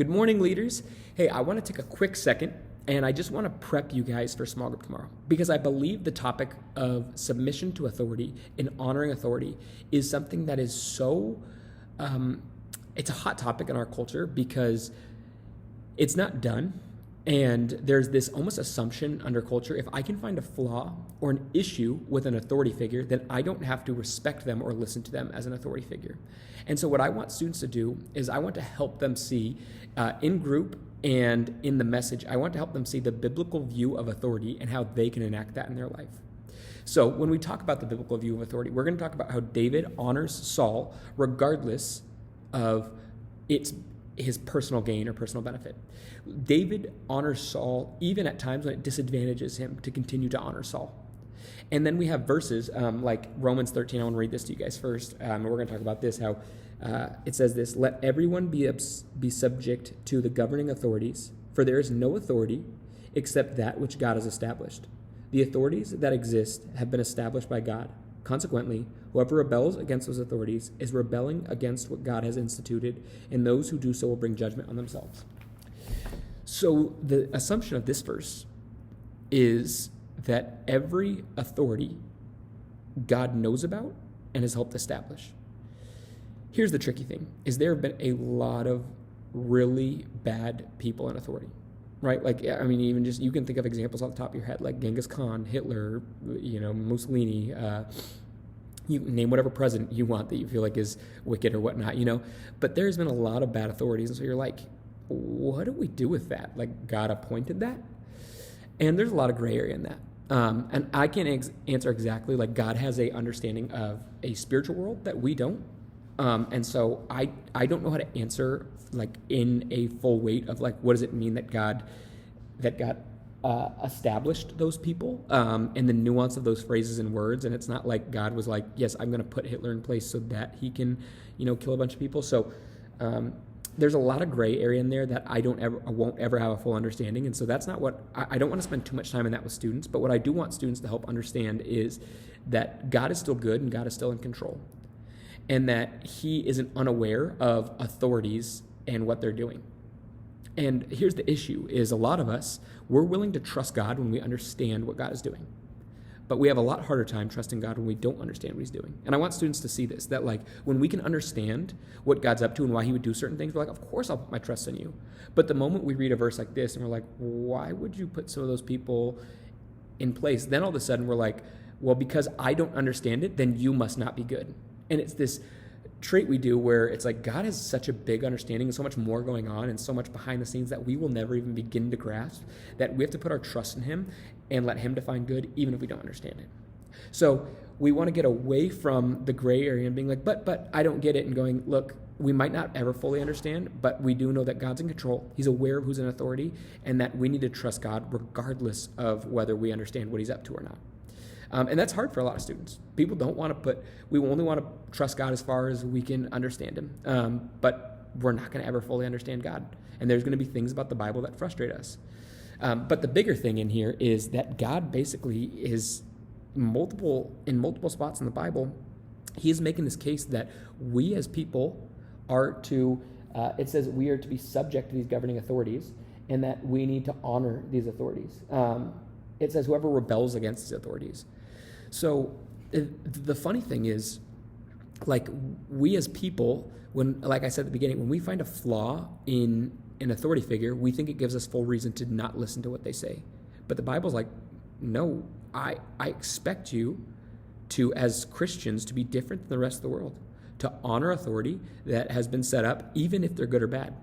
Good morning, leaders. Hey, I want to take a quick second and I just want to prep you guys for small group tomorrow because I believe the topic of submission to authority and honoring authority is something that is it's a hot topic in our culture because it's not done. And there's this almost assumption under culture, if I can find a flaw or an issue with an authority figure, then I don't have to respect them or listen to them as an authority figure. And so what I want students to do is I want to help them see in group and in the message, I want to help them see the biblical view of authority and how they can enact that in their life. So when we talk about the biblical view of authority, we're going to talk about how David honors Saul regardless of his personal gain or personal benefit. David honors Saul even at times when it disadvantages him to continue to honor Saul. And then we have verses like Romans 13. I want to read this to you guys first. We're going to talk about this, how it says this: let everyone be subject to the governing authorities, for there is no authority except that which God has established. The authorities that exist have been established by God. Consequently, whoever rebels against those authorities is rebelling against what God has instituted, and those who do so will bring judgment on themselves. So the assumption of this verse is that every authority God knows about and has helped establish. Here's the tricky thing, is there have been a lot of really bad people in authority, right? Like, I mean, even just, you can think of examples off the top of your head, like Genghis Khan, Hitler, Mussolini, you name whatever president you want that you feel like is wicked or whatnot, but there's been a lot of bad authorities. And so you're like, what do we do with that? Like, God appointed that? And there's a lot of gray area in that. And I can't answer exactly, like, God has a understanding of a spiritual world that we don't. And so I don't know how to answer, like, in a full weight of, like, what does it mean that God established those people, and the nuance of those phrases and words. And it's not like God was like, yes, I'm going to put Hitler in place so that he can, kill a bunch of people. So there's a lot of gray area in there that I won't ever have a full understanding. And so that's not what, I don't want to spend too much time in that with students, but what I do want students to help understand is that God is still good and God is still in control, and that he isn't unaware of authorities and what they're doing. And here's the issue, is a lot of us, we're willing to trust God when we understand what God is doing. But we have a lot harder time trusting God when we don't understand what he's doing. And I want students to see this, that, like, when we can understand what God's up to and why he would do certain things, we're like, of course I'll put my trust in you. But the moment we read a verse like this and we're like, why would you put some of those people in place? Then all of a sudden we're like, well, because I don't understand it, then you must not be good. And it's this trait we do where it's like God has such a big understanding and so much more going on and so much behind the scenes that we will never even begin to grasp, that we have to put our trust in him and let him define good even if we don't understand it. So we want to get away from the gray area and being like, but I don't get it, and going, look, we might not ever fully understand, but we do know that God's in control. He's aware of who's in authority, and that we need to trust God regardless of whether we understand what he's up to or not. And that's hard for a lot of students. People don't want to we only want to trust God as far as we can understand him. But we're not going to ever fully understand God. And there's going to be things about the Bible that frustrate us. But the bigger thing in here is that God basically is in multiple spots in the Bible. He is making this case that we as people are to, it says we are to be subject to these governing authorities, and that we need to honor these authorities. It says whoever rebels against these authorities. So the funny thing is, like, we as people, when, like I said at the beginning, when we find a flaw in an authority figure, we think it gives us full reason to not listen to what they say. But the Bible's like, no, I expect you to, as Christians, to be different than the rest of the world, to honor authority that has been set up, even if they're good or bad.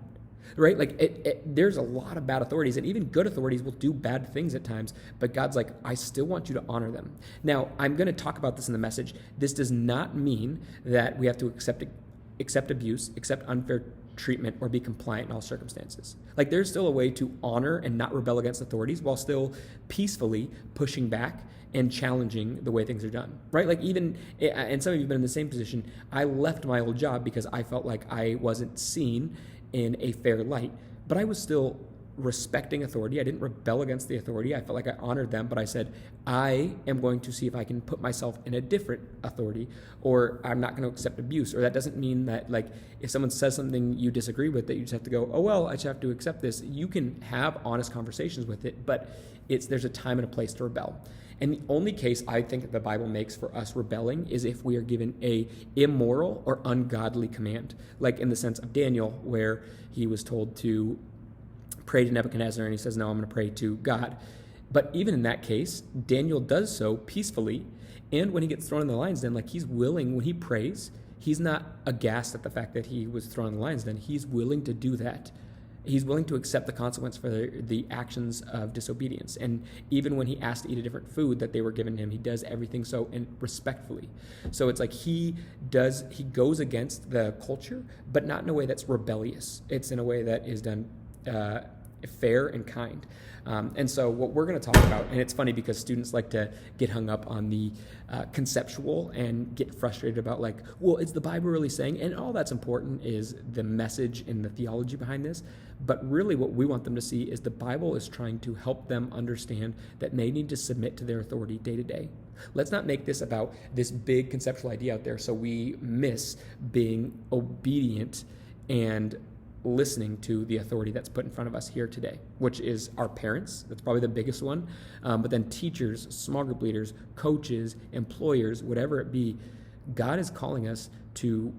Right? Like, there's a lot of bad authorities, and even good authorities will do bad things at times, but God's like, I still want you to honor them. Now, I'm going to talk about this in the message. This does not mean that we have to accept abuse, accept unfair treatment, or be compliant in all circumstances. Like, there's still a way to honor and not rebel against authorities while still peacefully pushing back and challenging the way things are done, right? Like, even, and some of you have been in the same position, I left my old job because I felt like I wasn't seen in a fair light, but I was still respecting authority. I didn't rebel against the authority. I felt like I honored them, but I said, I am going to see if I can put myself in a different authority, or I'm not going to accept abuse. Or that doesn't mean that, like, if someone says something you disagree with, that you just have to go, oh, well, I just have to accept this. You can have honest conversations with it, but there's a time and a place to rebel. And the only case I think the Bible makes for us rebelling is if we are given a immoral or ungodly command, like in the sense of Daniel, where he was told to pray to Nebuchadnezzar, and he says, no, I'm going to pray to God. But even in that case, Daniel does so peacefully, and when he gets thrown in the lion's den, like, he's willing, when he prays, he's not aghast at the fact that he was thrown in the lion's den. He's willing to do that. He's willing to accept the consequence for the actions of disobedience. And even when he asked to eat a different food that they were given him, he does everything so and respectfully. So it's like he goes against the culture, but not in a way that's rebellious. It's in a way that is done fair and kind. And so what we're going to talk about, and it's funny because students like to get hung up on the conceptual and get frustrated about, like, well, is the Bible really saying? And all that's important is the message and the theology behind this. But really what we want them to see is the Bible is trying to help them understand that they need to submit to their authority day to day. Let's not make this about this big conceptual idea out there so we miss being obedient and listening to the authority that's put in front of us here today, which is our parents. That's probably the biggest one. But then teachers, small group leaders, coaches, employers, whatever it be, God is calling us to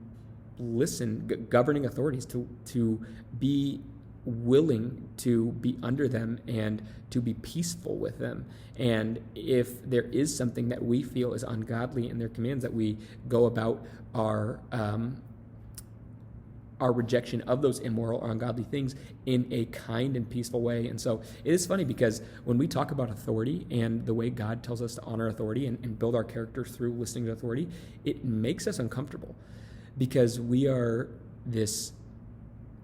listen, governing authorities, to be willing to be under them and to be peaceful with them. And if there is something that we feel is ungodly in their commands, that we go about our rejection of those immoral or ungodly things in a kind and peaceful way. And so it is funny because when we talk about authority and the way God tells us to honor authority and build our character through listening to authority, it makes us uncomfortable because we are this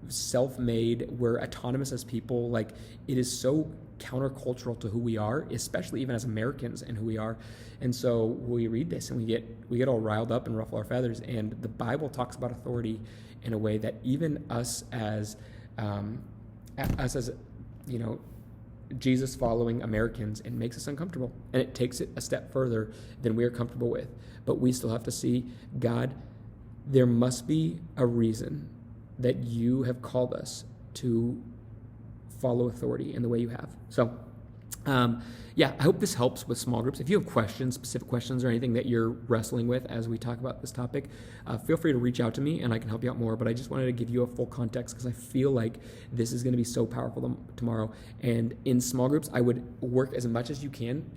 self-made, we're autonomous as people. Like, it is so countercultural to who we are, especially even as Americans and who we are. And so we read this and we get all riled up and ruffle our feathers. And the Bible talks about authority in a way that even us as Jesus following Americans, it makes us uncomfortable, and it takes it a step further than we are comfortable with. But we still have to see, God, there must be a reason that you have called us to follow authority in the way you have. So, I hope this helps with small groups. If you have questions, specific questions or anything that you're wrestling with as we talk about this topic, feel free to reach out to me and I can help you out more. But I just wanted to give you a full context because I feel like this is going to be so powerful tomorrow. And in small groups, I would work as much as you can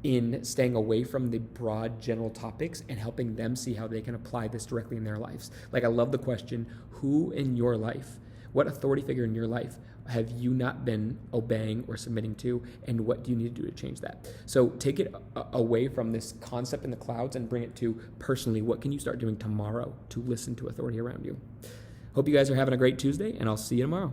in staying away from the broad general topics and helping them see how they can apply this directly in their lives. Like, I love the question, who in your life, what authority figure in your life have you not been obeying or submitting to, and what do you need to do to change that? So take it away from this concept in the clouds and bring it to personally, what can you start doing tomorrow to listen to authority around you? Hope you guys are having a great Tuesday, and I'll see you tomorrow.